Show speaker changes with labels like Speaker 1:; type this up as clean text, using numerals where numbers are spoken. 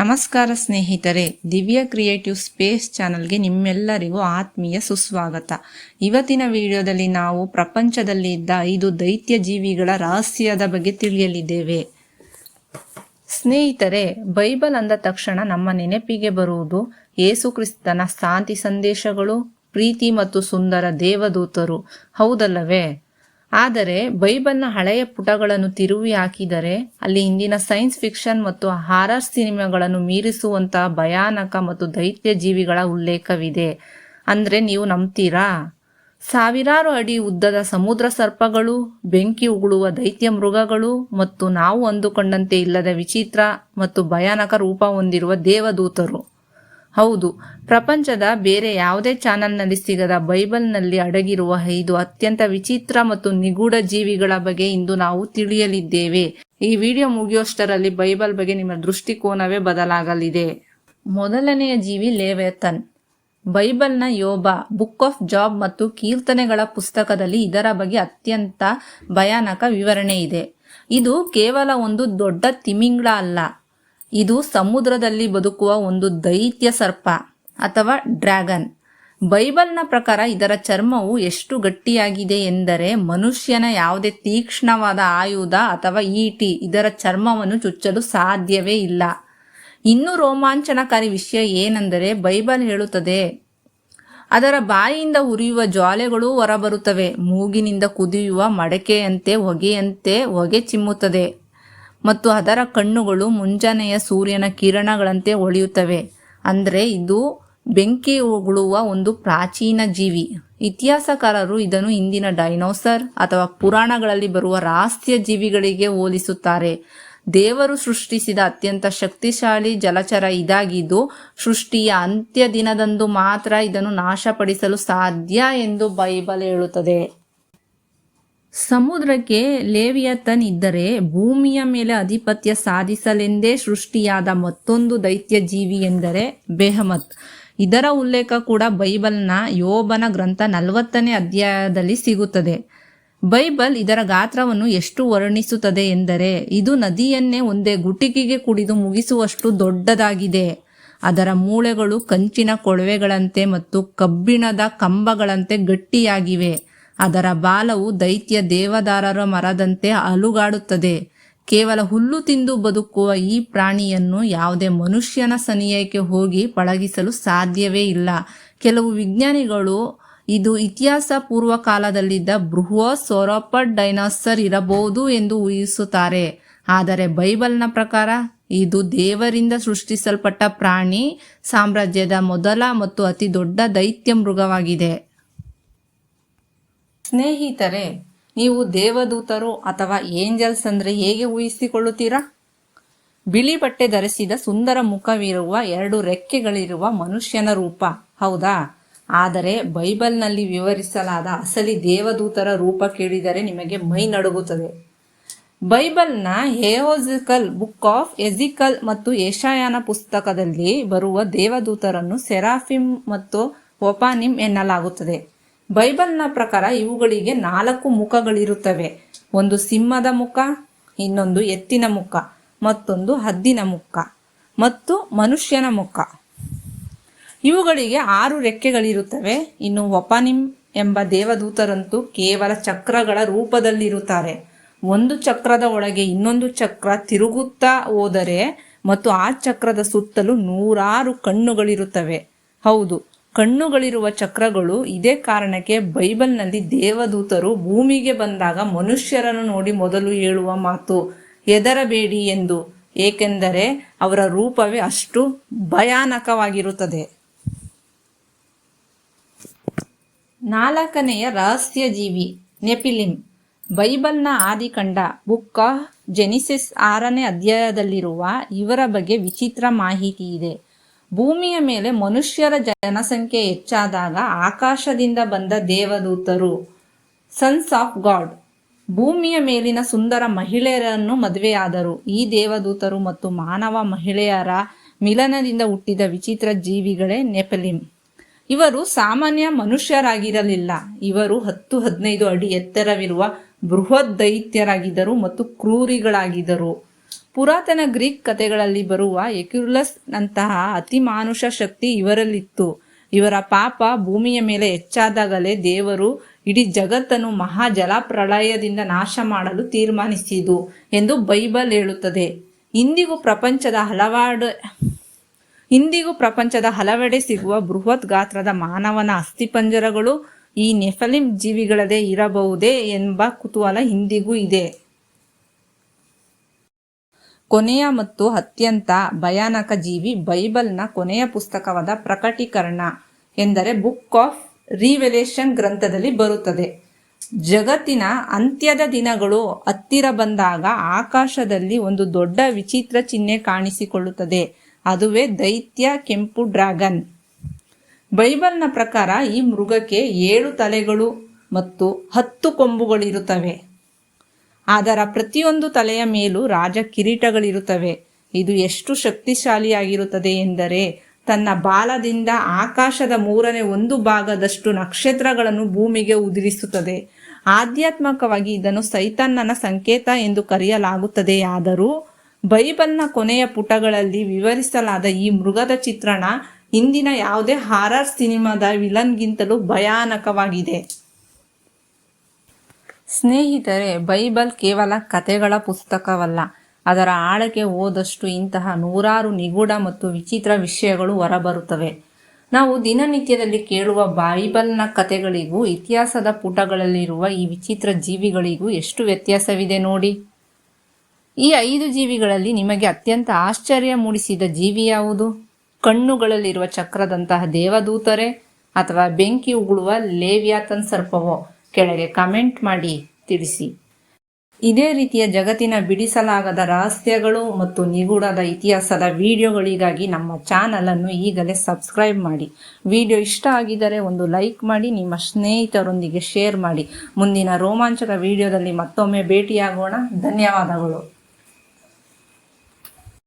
Speaker 1: ನಮಸ್ಕಾರ ಸ್ನೇಹಿತರೆ, ದಿವ್ಯ ಕ್ರಿಯೇಟಿವ್ ಸ್ಪೇಸ್ ಚಾನಲ್ಗೆ ನಿಮ್ಮೆಲ್ಲರಿಗೂ ಆತ್ಮೀಯ ಸುಸ್ವಾಗತ. ಇವತ್ತಿನ ವಿಡಿಯೋದಲ್ಲಿ ನಾವು ಪ್ರಪಂಚದಲ್ಲಿ ಇದ್ದ 5 ದೈತ್ಯ ಜೀವಿಗಳ ರಹಸ್ಯದ ಬಗ್ಗೆ ತಿಳಿಯಲಿದ್ದೇವೆ. ಸ್ನೇಹಿತರೆ, ಬೈಬಲ್ ಅಂದ ತಕ್ಷಣ ನಮ್ಮ ನೆನಪಿಗೆ ಬರುವುದು ಯೇಸು ಕ್ರಿಸ್ತನ ಶಾಂತಿ ಸಂದೇಶಗಳು, ಪ್ರೀತಿ ಮತ್ತು ಸುಂದರ ದೇವದೂತರು, ಹೌದಲ್ಲವೇ? ಆದರೆ ಬೈಬಲ್ನ ಹಳೆಯ ಪುಟಗಳನ್ನು ತಿರುವಿ ಹಾಕಿದರೆ ಅಲ್ಲಿ ಇಂದಿನ ಸೈನ್ಸ್ ಫಿಕ್ಷನ್ ಮತ್ತು ಹಾರರ್ ಸಿನಿಮಾಗಳನ್ನು ಮೀರಿಸುವಂತಹ ಭಯಾನಕ ಮತ್ತು ದೈತ್ಯ ಜೀವಿಗಳ ಉಲ್ಲೇಖವಿದೆ. ಅಂದ್ರೆ ನೀವು ನಂಬ್ತೀರಾ? ಸಾವಿರಾರು ಅಡಿ ಉದ್ದದ ಸಮುದ್ರ ಸರ್ಪಗಳು, ಬೆಂಕಿ ಉಗುಳುವ ದೈತ್ಯ ಮೃಗಗಳು ಮತ್ತು ನಾವು ಅಂದುಕೊಂಡಂತೆ ಇಲ್ಲದ ವಿಚಿತ್ರ ಮತ್ತು ಭಯಾನಕ ರೂಪ ಹೊಂದಿರುವ ದೇವದೂತರು. ಹೌದು, ಪ್ರಪಂಚದ ಬೇರೆ ಯಾವುದೇ ಚಾನಲ್ನಲ್ಲಿ ಸಿಗದ ಬೈಬಲ್ನಲ್ಲಿ ಅಡಗಿರುವ 5 ಅತ್ಯಂತ ವಿಚಿತ್ರ ಮತ್ತು ನಿಗೂಢ ಜೀವಿಗಳ ಬಗ್ಗೆ ಇಂದು ನಾವು ತಿಳಿಯಲಿದ್ದೇವೆ. ಈ ವಿಡಿಯೋ ಮುಗಿಯುವಷ್ಟರಲ್ಲಿ ಬೈಬಲ್ ಬಗ್ಗೆ ನಿಮ್ಮ ದೃಷ್ಟಿಕೋನವೇ ಬದಲಾಗಲಿದೆ. ಮೊದಲನೆಯ ಜೀವಿ ಲೇವಿಯಥನ್. ಬೈಬಲ್ನ ಯೋಬ, ಬುಕ್ ಆಫ್ ಜಾಬ್ ಮತ್ತು ಕೀರ್ತನೆಗಳ ಪುಸ್ತಕದಲ್ಲಿ ಇದರ ಬಗ್ಗೆ ಅತ್ಯಂತ ಭಯಾನಕ ವಿವರಣೆ ಇದೆ. ಇದು ಕೇವಲ ಒಂದು ದೊಡ್ಡ ತಿಮಿಂಗ್ಳ ಅಲ್ಲ, ಇದು ಸಮುದ್ರದಲ್ಲಿ ಬದುಕುವ ಒಂದು ದೈತ್ಯ ಸರ್ಪ ಅಥವಾ ಡ್ರ್ಯಾಗನ್. ಬೈಬಲ್ನ ಪ್ರಕಾರ ಇದರ ಚರ್ಮವು ಎಷ್ಟು ಗಟ್ಟಿಯಾಗಿದೆ ಎಂದರೆ ಮನುಷ್ಯನ ಯಾವುದೇ ತೀಕ್ಷ್ಣವಾದ ಆಯುಧ ಅಥವಾ ಈಟಿ ಇದರ ಚರ್ಮವನ್ನು ಚುಚ್ಚಲು ಸಾಧ್ಯವೇ ಇಲ್ಲ. ಇನ್ನೂ ರೋಮಾಂಚನಕಾರಿ ವಿಷಯ ಏನೆಂದರೆ ಬೈಬಲ್ ಹೇಳುತ್ತದೆ ಅದರ ಬಾಯಿಯಿಂದ ಉರಿಯುವ ಜ್ವಾಲೆಗಳು ಹೊರಬರುತ್ತವೆ, ಮೂಗಿನಿಂದ ಕುದಿಯುವ ಮಡಕೆಯಂತೆ ಹೊಗೆ ಚಿಮ್ಮುತ್ತದೆ ಮತ್ತು ಅದರ ಕಣ್ಣುಗಳು ಮುಂಜಾನೆಯ ಸೂರ್ಯನ ಕಿರಣಗಳಂತೆ ಹೊಳೆಯುತ್ತವೆ. ಅಂದರೆ ಇದು ಬೆಂಕಿ ಉಗುಳುವ ಒಂದು ಪ್ರಾಚೀನ ಜೀವಿ. ಇತಿಹಾಸಕಾರರು ಇದನ್ನು ಇಂದಿನ ಡೈನೋಸರ್ ಅಥವಾ ಪುರಾಣಗಳಲ್ಲಿ ಬರುವ ರಹಸ್ಯ ಜೀವಿಗಳಿಗೆ ಹೋಲಿಸುತ್ತಾರೆ. ದೇವರು ಸೃಷ್ಟಿಸಿದ ಅತ್ಯಂತ ಶಕ್ತಿಶಾಲಿ ಜಲಚರ ಇದಾಗಿದ್ದು ಸೃಷ್ಟಿಯ ಅಂತ್ಯ ದಿನದಂದು ಮಾತ್ರ ಇದನ್ನು ನಾಶಪಡಿಸಲು ಸಾಧ್ಯ ಎಂದು ಬೈಬಲ್ ಹೇಳುತ್ತದೆ. ಸಮುದ್ರಕ್ಕೆ ಲೇವಿಯಥನ್ ಇದ್ದರೆ ಭೂಮಿಯ ಮೇಲೆ ಆಧಿಪತ್ಯ ಸಾಧಿಸಲೆಂದೇ ಸೃಷ್ಟಿಯಾದ ಮತ್ತೊಂದು ದೈತ್ಯ ಜೀವಿ ಎಂದರೆ ಬೆಹಮತ್. ಇದರ ಉಲ್ಲೇಖ ಕೂಡ ಬೈಬಲ್ನ ಯೋಬನ ಗ್ರಂಥ 40ನೇ ಅಧ್ಯಾಯದಲ್ಲಿ ಸಿಗುತ್ತದೆ. ಬೈಬಲ್ ಇದರ ಗಾತ್ರವನ್ನು ಎಷ್ಟು ವರ್ಣಿಸುತ್ತದೆ ಎಂದರೆ ಇದು ನದಿಯನ್ನೇ ಒಂದೇ ಗುಟಿಕಿಗೆ ಕುಡಿದು ಮುಗಿಸುವಷ್ಟು ದೊಡ್ಡದಾಗಿದೆ. ಅದರ ಮೂಳೆಗಳು ಕಂಚಿನ ಕೊಳವೆಗಳಂತೆ ಮತ್ತು ಕಬ್ಬಿಣದ ಕಂಬಗಳಂತೆ ಗಟ್ಟಿಯಾಗಿವೆ. ಅದರ ಬಾಲವು ದೈತ್ಯ ದೇವದಾರರ ಮರದಂತೆ ಅಲುಗಾಡುತ್ತದೆ. ಕೇವಲ ಹುಲ್ಲು ತಿಂದು ಬದುಕುವ ಈ ಪ್ರಾಣಿಯನ್ನು ಯಾವುದೇ ಮನುಷ್ಯನ ಸನಿಹಕ್ಕೆ ಹೋಗಿ ಪಳಗಿಸಲು ಸಾಧ್ಯವೇ ಇಲ್ಲ. ಕೆಲವು ವಿಜ್ಞಾನಿಗಳು ಇದು ಇತಿಹಾಸ ಪೂರ್ವ ಕಾಲದಲ್ಲಿದ್ದ ಬೃಹತ್ ಸೊರೊಪಡ್ ಡೈನೋಸರ್ ಇರಬಹುದು ಎಂದು ಊಹಿಸುತ್ತಾರೆ. ಆದರೆ ಬೈಬಲ್ನ ಪ್ರಕಾರ ಇದು ದೇವರಿಂದ ಸೃಷ್ಟಿಸಲ್ಪಟ್ಟ ಪ್ರಾಣಿ ಸಾಮ್ರಾಜ್ಯದ ಮೊದಲ ಮತ್ತು ಅತಿ ದೊಡ್ಡ ದೈತ್ಯ ಮೃಗವಾಗಿದೆ. ಸ್ನೇಹಿತರೆ, ನೀವು ದೇವದೂತರು ಅಥವಾ ಏಂಜಲ್ಸ್ ಅಂದ್ರೆ ಹೇಗೆ ಊಹಿಸಿಕೊಳ್ಳುತ್ತೀರಾ? ಬಿಳಿ ಬಟ್ಟೆ ಧರಿಸಿದ ಸುಂದರ ಮುಖವಿರುವ 2 ರೆಕ್ಕೆಗಳಿರುವ ಮನುಷ್ಯನ ರೂಪ, ಹೌದಾ? ಆದರೆ ಬೈಬಲ್ನಲ್ಲಿ ವಿವರಿಸಲಾದ ಅಸಲಿ ದೇವದೂತರ ರೂಪ ಕೇಳಿದರೆ ನಿಮಗೆ ಮೈ ನಡುಗುತ್ತದೆ. ಬೈಬಲ್ನ ಹೆಯೋಜಿಕಲ್, ಬುಕ್ ಆಫ್ ಎಜಿಕಲ್ ಮತ್ತು ಯೆಶಾಯನ ಪುಸ್ತಕದಲ್ಲಿ ಬರುವ ದೇವದೂತರನ್ನು ಸೆರಾಫಿಮ್ ಮತ್ತು ಒಪಾನಿಮ್ ಎನ್ನಲಾಗುತ್ತದೆ. ಬೈಬಲ್ನ ಪ್ರಕಾರ ಇವುಗಳಿಗೆ 4 ಮುಖಗಳಿರುತ್ತವೆ. ಒಂದು ಸಿಂಹದ ಮುಖ, ಇನ್ನೊಂದು ಎತ್ತಿನ ಮುಖ, ಮತ್ತೊಂದು ಹದ್ದಿನ ಮುಖ ಮತ್ತು ಮನುಷ್ಯನ ಮುಖ. ಇವುಗಳಿಗೆ 6 ರೆಕ್ಕೆಗಳಿರುತ್ತವೆ. ಇನ್ನು ಒಪಾನಿಮ್ ಎಂಬ ದೇವದೂತರಂತೂ ಕೇವಲ ಚಕ್ರಗಳ ರೂಪದಲ್ಲಿರುತ್ತಾರೆ. ಒಂದು ಚಕ್ರದ ಒಳಗೆ ಇನ್ನೊಂದು ಚಕ್ರ ತಿರುಗುತ್ತಾ ಹೋದರೆ ಮತ್ತು ಆ ಚಕ್ರದ ಸುತ್ತಲೂ 100 ಕಣ್ಣುಗಳಿರುತ್ತವೆ. ಹೌದು, ಕಣ್ಣುಗಳಿರುವ ಚಕ್ರಗಳು. ಇದೇ ಕಾರಣಕ್ಕೆ ಬೈಬಲ್ನಲ್ಲಿ ದೇವದೂತರು ಭೂಮಿಗೆ ಬಂದಾಗ ಮನುಷ್ಯರನ್ನು ನೋಡಿ ಮೊದಲು ಹೇಳುವ ಮಾತು ಹೆದರಬೇಡಿ ಎಂದು, ಏಕೆಂದರೆ ಅವರ ರೂಪವೇ ಅಷ್ಟು ಭಯಾನಕವಾಗಿರುತ್ತದೆ. 4ನೆಯ ರಹಸ್ಯ ಜೀವಿ ನೆಫಿಲಿಮ್. ಬೈಬಲ್ನ ಆದಿಕಾಂಡ, ಬುಕ್ ಆಫ್ ಜೆನಿಸಿಸ್ 6ನೇ ಅಧ್ಯಾಯದಲ್ಲಿರುವ ಇವರ ಬಗ್ಗೆ ವಿಚಿತ್ರ ಮಾಹಿತಿ ಇದೆ. ಭೂಮಿಯ ಮೇಲೆ ಮನುಷ್ಯರ ಜನಸಂಖ್ಯೆ ಹೆಚ್ಚಾದಾಗ ಆಕಾಶದಿಂದ ಬಂದ ದೇವದೂತರು, ಸನ್ಸ್ ಆಫ್ ಗಾಡ್, ಭೂಮಿಯ ಮೇಲಿನ ಸುಂದರ ಮಹಿಳೆಯರನ್ನು ಮದುವೆಯಾದರು. ಈ ದೇವದೂತರು ಮತ್ತು ಮಾನವ ಮಹಿಳೆಯರ ಮಿಲನದಿಂದ ಹುಟ್ಟಿದ ವಿಚಿತ್ರ ಜೀವಿಗಳೇ ನೆಫಿಲಿಮ್. ಇವರು ಸಾಮಾನ್ಯ ಮನುಷ್ಯರಾಗಿರಲಿಲ್ಲ. ಇವರು 10-15 ಅಡಿ ಎತ್ತರವಿರುವ ಬೃಹತ್ ದೈತ್ಯರಾಗಿದ್ದರು ಮತ್ತು ಕ್ರೂರಿಗಳಾಗಿದ್ದರು. ಪುರಾತನ ಗ್ರೀಕ್ ಕಥೆಗಳಲ್ಲಿ ಬರುವ ಎಕ್ಯುಲಸ್ ನಂತಹ ಅತಿಮಾನುಷ ಶಕ್ತಿ ಇವರಲ್ಲಿತ್ತು. ಇವರ ಪಾಪ ಭೂಮಿಯ ಮೇಲೆ ಹೆಚ್ಚಾದಾಗಲೇ ದೇವರು ಇಡೀ ಜಗತ್ತನ್ನು ಮಹಾ ಜಲಪ್ರಳಯದಿಂದ ನಾಶ ಮಾಡಲು ತೀರ್ಮಾನಿಸಿದು ಎಂದು ಬೈಬಲ್ ಹೇಳುತ್ತದೆ. ಇಂದಿಗೂ ಪ್ರಪಂಚದ ಹಲವೆಡೆ ಸಿಗುವ ಬೃಹತ್ ಗಾತ್ರದ ಮಾನವನ ಅಸ್ಥಿಪಂಜರಗಳು ಈ ನೆಫಲಿಮ್ ಜೀವಿಗಳದೇ ಇರಬಹುದೇ ಎಂಬ ಕುತೂಹಲ ಇಂದಿಗೂ ಇದೆ. ಕೊನೆಯ ಮತ್ತು ಅತ್ಯಂತ ಭಯಾನಕ ಜೀವಿ ಬೈಬಲ್ನ ಕೊನೆಯ ಪುಸ್ತಕವಾದ ಪ್ರಕಟೀಕರಣ ಎಂದರೆ ಬುಕ್ ಆಫ್ ರಿವೆಲೇಷನ್ ಗ್ರಂಥದಲ್ಲಿ ಬರುತ್ತದೆ. ಜಗತ್ತಿನ ಅಂತ್ಯದ ದಿನಗಳು ಹತ್ತಿರ ಬಂದಾಗ ಆಕಾಶದಲ್ಲಿ ಒಂದು ದೊಡ್ಡ ವಿಚಿತ್ರ ಚಿಹ್ನೆ ಕಾಣಿಸಿಕೊಳ್ಳುತ್ತದೆ. ಅದುವೇ ದೈತ್ಯ ಕೆಂಪು ಡ್ರ್ಯಾಗನ್. ಬೈಬಲ್ನ ಪ್ರಕಾರ ಈ ಮೃಗಕ್ಕೆ 7 ತಲೆಗಳು ಮತ್ತು 10 ಕೊಂಬುಗಳಿರುತ್ತವೆ. ಅದರ ಪ್ರತಿಯೊಂದು ತಲೆಯ ಮೇಲೂ ರಾಜ ಕಿರೀಟಗಳಿರುತ್ತವೆ. ಇದು ಎಷ್ಟು ಶಕ್ತಿಶಾಲಿಯಾಗಿರುತ್ತದೆ ಎಂದರೆ ತನ್ನ ಬಾಲದಿಂದ ಆಕಾಶದ 1/3 ಭಾಗದಷ್ಟು ನಕ್ಷತ್ರಗಳನ್ನು ಭೂಮಿಗೆ ಉದುರಿಸುತ್ತದೆ. ಆಧ್ಯಾತ್ಮಿಕವಾಗಿ ಇದನ್ನು ಸೈತಾನನ ಸಂಕೇತ ಎಂದು ಕರೆಯಲಾಗುತ್ತದೆಯಾದರೂ ಬೈಬಲ್ನ ಕೊನೆಯ ಪುಟಗಳಲ್ಲಿ ವಿವರಿಸಲಾದ ಈ ಮೃಗದ ಚಿತ್ರಣ ಇಂದಿನ ಯಾವುದೇ ಹಾರರ್ ಸಿನಿಮಾದ ವಿಲನ್ಗಿಂತಲೂ ಭಯಾನಕವಾಗಿದೆ. ಸ್ನೇಹಿತರೆ, ಬೈಬಲ್ ಕೇವಲ ಕಥೆಗಳ ಪುಸ್ತಕವಲ್ಲ. ಅದರ ಆಳಕ್ಕೆ ಹೋದಷ್ಟು ಇಂತಹ ನೂರಾರು ನಿಗೂಢ ಮತ್ತು ವಿಚಿತ್ರ ವಿಷಯಗಳು ಹೊರಬರುತ್ತವೆ. ನಾವು ದಿನನಿತ್ಯದಲ್ಲಿ ಕೇಳುವ ಬೈಬಲ್ನ ಕಥೆಗಳಿಗೂ ಇತಿಹಾಸದ ಪುಟಗಳಲ್ಲಿರುವ ಈ ವಿಚಿತ್ರ ಜೀವಿಗಳಿಗೂ ಎಷ್ಟು ವ್ಯತ್ಯಾಸವಿದೆ ನೋಡಿ. ಈ 5 ಜೀವಿಗಳಲ್ಲಿ ನಿಮಗೆ ಅತ್ಯಂತ ಆಶ್ಚರ್ಯ ಮೂಡಿಸಿದ ಜೀವಿ ಯಾವುದು? ಕಣ್ಣುಗಳಲ್ಲಿರುವ ಚಕ್ರದಂತಹ ದೇವದೂತರೇ ಅಥವಾ ಬೆಂಕಿ ಉಗುಳುವ ಲೇವ್ಯಾತನ್ ಸರ್ಪವೋ? ಕೆಳಗೆ ಕಮೆಂಟ್ ಮಾಡಿ ತಿಳಿಸಿ. ಇದೇ ರೀತಿಯ ಜಗತ್ತಿನ ಬಿಡಿಸಲಾಗದ ರಹಸ್ಯಗಳು ಮತ್ತು ನಿಗೂಢದ ಇತಿಹಾಸದ ವಿಡಿಯೋಗಳಿಗಾಗಿ ನಮ್ಮ ಚಾನಲನ್ನು ಈಗಲೇ ಸಬ್ಸ್ಕ್ರೈಬ್ ಮಾಡಿ. ವಿಡಿಯೋ ಇಷ್ಟ ಆಗಿದ್ದರೆ ಒಂದು ಲೈಕ್ ಮಾಡಿ, ನಿಮ್ಮ ಸ್ನೇಹಿತರೊಂದಿಗೆ ಶೇರ್ ಮಾಡಿ. ಮುಂದಿನ ರೋಮಾಂಚಕ ವಿಡಿಯೋದಲ್ಲಿ ಮತ್ತೊಮ್ಮೆ ಭೇಟಿಯಾಗೋಣ. ಧನ್ಯವಾದಗಳು.